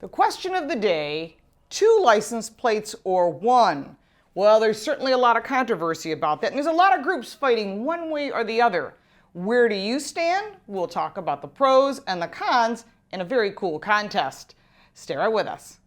The question of the day, 2 license plates or 1? Well, there's certainly a lot of controversy about that, and there's a lot of groups fighting one way or the other. Where do you stand? We'll talk about the pros and the cons in a very cool contest. Stay right with us.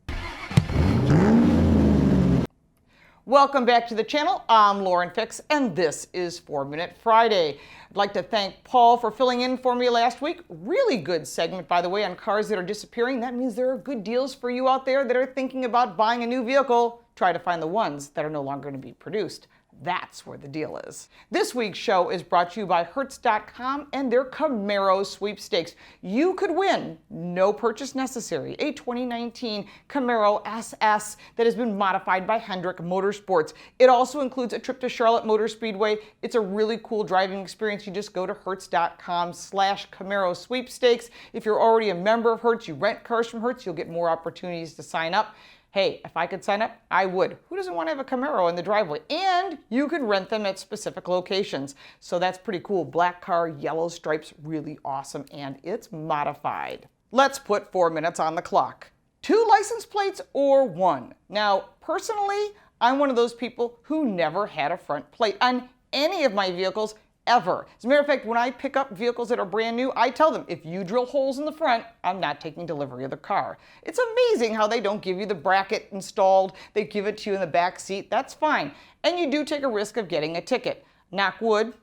Welcome back to the channel. I'm Lauren Fix, and this is 4 Minute Friday. I'd like to thank Paul for filling in for me last week. Really good segment, by the way, on cars that are disappearing. That means there are good deals for you out there that are thinking about buying a new vehicle. Try to find the ones that are no longer going to be produced. That's where the deal is. This week's show is brought to you by Hertz.com and their Camaro Sweepstakes. You could win, no purchase necessary, a 2019 Camaro SS that has been modified by Hendrick Motorsport. It also includes a trip to Charlotte Motor Speedway. It's a really cool driving experience. You just go to Hertz.com/Camaro Sweepstakes. If you're already a member of Hertz, you rent cars from Hertz, you'll get more opportunities to sign up. Hey, if I could sign up, I would. Who doesn't want to have a Camaro in the driveway? And you could rent them at specific locations. So that's pretty cool. Black car, yellow stripes, really awesome, and it's modified. Let's put 4 minutes on the clock. 2 license plates or 1? Now, personally, I'm one of those people who never had a front plate on any of my vehicles ever. As a matter of fact, when I pick up vehicles that are brand new, I tell them, if you drill holes in the front, I'm not taking delivery of the car. It's amazing how they don't give you the bracket installed. They give it to you in the back seat. That's fine. And you do take a risk of getting a ticket. Knock wood,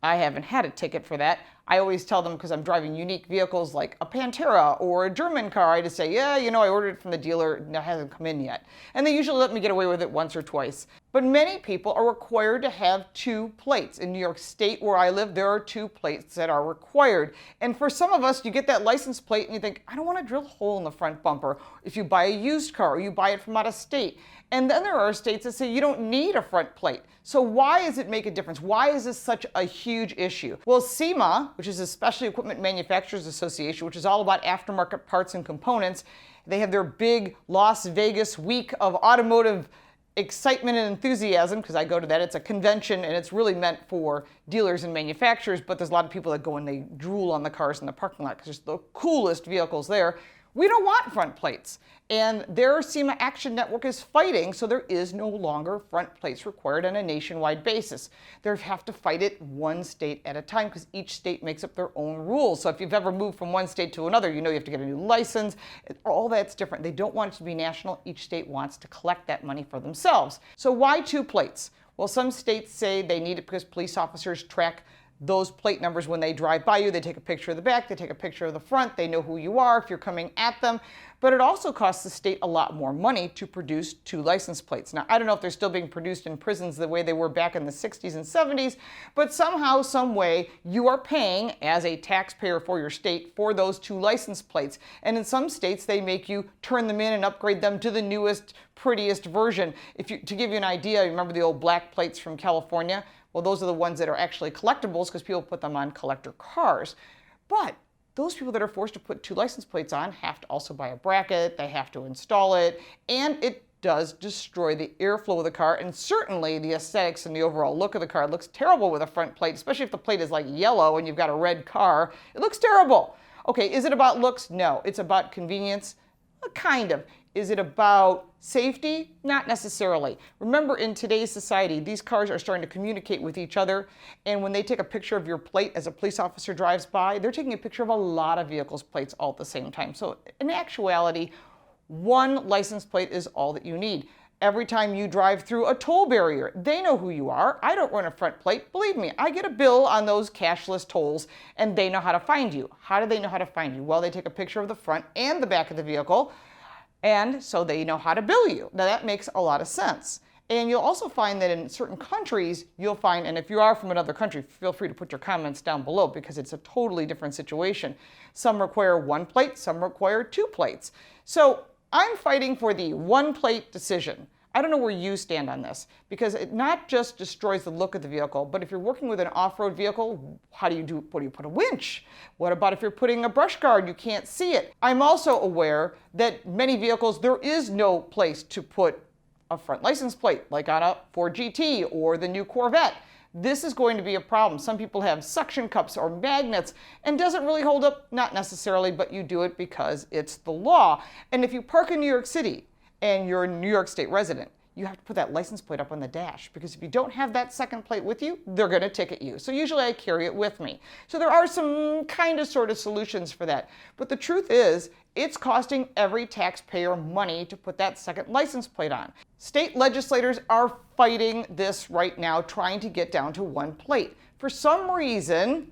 I haven't had a ticket for that. I always tell them, because I'm driving unique vehicles like a Pantera or a German car, I just say, yeah, I ordered it from the dealer and it hasn't come in yet. And they usually let me get away with it once or twice. But many people are required to have 2 plates. In New York State, where I live, there are 2 plates that are required. And for some of us, you get that license plate and you think, I don't want to drill a hole in the front bumper. If you buy a used car or you buy it from out of state. And then there are states that say you don't need a front plate. So why does it make a difference? Why is this such a huge issue? Well, SEMA, which is the Specialty Equipment Manufacturers Association, which is all about aftermarket parts and components, they have their big Las Vegas week of automotive excitement and enthusiasm, because I go to that. It's a convention and it's really meant for dealers and manufacturers, but there's a lot of people that go and they drool on the cars in the parking lot because there's the coolest vehicles there. We don't want front plates. And their SEMA Action Network is fighting, so there is no longer front plates required on a nationwide basis. They have to fight it one state at a time because each state makes up their own rules. So if you've ever moved from one state to another, you have to get a new license. All that's different. They don't want it to be national. Each state wants to collect that money for themselves. So why 2 plates? Well, some states say they need it because police officers track those plate numbers when they drive by you. They take a picture of the back, they take a picture of the front, they know who you are if you're coming at them. But it also costs the state a lot more money to produce 2 license plates. Now, I don't know if they're still being produced in prisons the way they were back in the 60s and 70s, but somehow, some way, you are paying as a taxpayer for your state for those 2 license plates. And in some states, they make you turn them in and upgrade them to the newest, prettiest version. To give you an idea, you remember the old black plates from California? Well, those are the ones that are actually collectibles because people put them on collector cars. But those people that are forced to put 2 license plates on have to also buy a bracket, they have to install it, and it does destroy the airflow of the car, and certainly the aesthetics and the overall look of the car. It looks terrible with a front plate, especially if the plate is like yellow and you've got a red car. It looks terrible. Okay, is it about looks? No. It's about convenience? Kind of. Is it about safety? Not necessarily. Remember, in today's society, these cars are starting to communicate with each other, and when they take a picture of your plate as a police officer drives by, they're taking a picture of a lot of vehicles' plates all at the same time. So in actuality, 1 license plate is all that you need. Every time you drive through a toll barrier, they know who you are. I don't run a front plate. Believe me, I get a bill on those cashless tolls, and they know how to find you. How do they know how to find you? Well, they take a picture of the front and the back of the vehicle, and so they know how to bill you. Now that makes a lot of sense. And you'll also find that in certain countries, and if you are from another country, feel free to put your comments down below because it's a totally different situation. Some require 1 plate, some require 2 plates. So I'm fighting for the 1 plate decision. I don't know where you stand on this, because it not just destroys the look of the vehicle, but if you're working with an off-road vehicle, what do you put a winch? What about if you're putting a brush guard, you can't see it? I'm also aware that many vehicles, there is no place to put a front license plate, like on a Ford GT or the new Corvette. this is going to be a problem. Some people have suction cups or magnets, and doesn't really hold up, not necessarily, but you do it because it's the law. And if you park in New York City and you're a New York State resident, you have to put that license plate up on the dash, because if you don't have that second plate with you, they're going to ticket you. So usually I carry it with me. So there are some kind of sort of solutions for that. But the truth is, it's costing every taxpayer money to put that second license plate on. State legislators are fighting this right now, trying to get down to one plate. For some reason,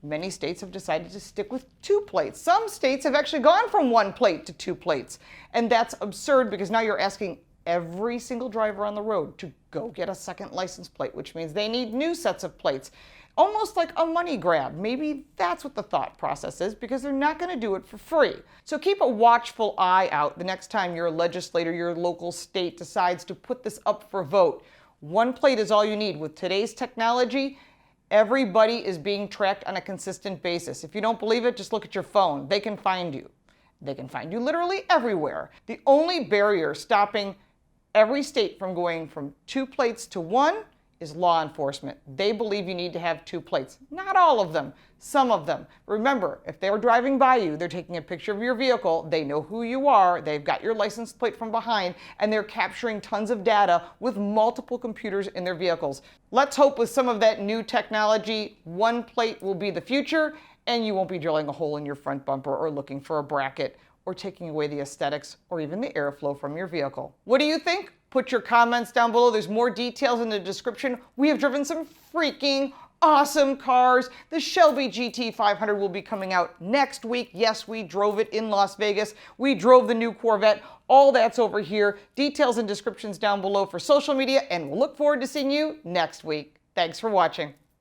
many states have decided to stick with two plates. Some states have actually gone from one plate to two plates. And that's absurd, because now you're asking every single driver on the road to go get a second license plate, which means they need new sets of plates. Almost like a money grab. Maybe that's what the thought process is, because they're not going to do it for free. So keep a watchful eye out the next time your legislator, your local state decides to put this up for vote. One plate is all you need. With today's technology, everybody is being tracked on a consistent basis. If you don't believe it, just look at your phone. They can find you. They can find you literally everywhere. The only barrier stopping every state from going from two plates to one is law enforcement. They believe you need to have two plates. Not all of them, some of them. Remember, if they're driving by you, they're taking a picture of your vehicle, they know who you are, they've got your license plate from behind, and they're capturing tons of data with multiple computers in their vehicles. Let's hope with some of that new technology, one plate will be the future, and you won't be drilling a hole in your front bumper or looking for a bracket or taking away the aesthetics or even the airflow from your vehicle. What do you think? Put your comments down below. There's more details in the description. We have driven some freaking awesome cars. The Shelby GT500 will be coming out next week. Yes, we drove it in Las Vegas. We drove the new Corvette. All that's over here. Details and descriptions down below for social media, and we'll look forward to seeing you next week. Thanks for watching.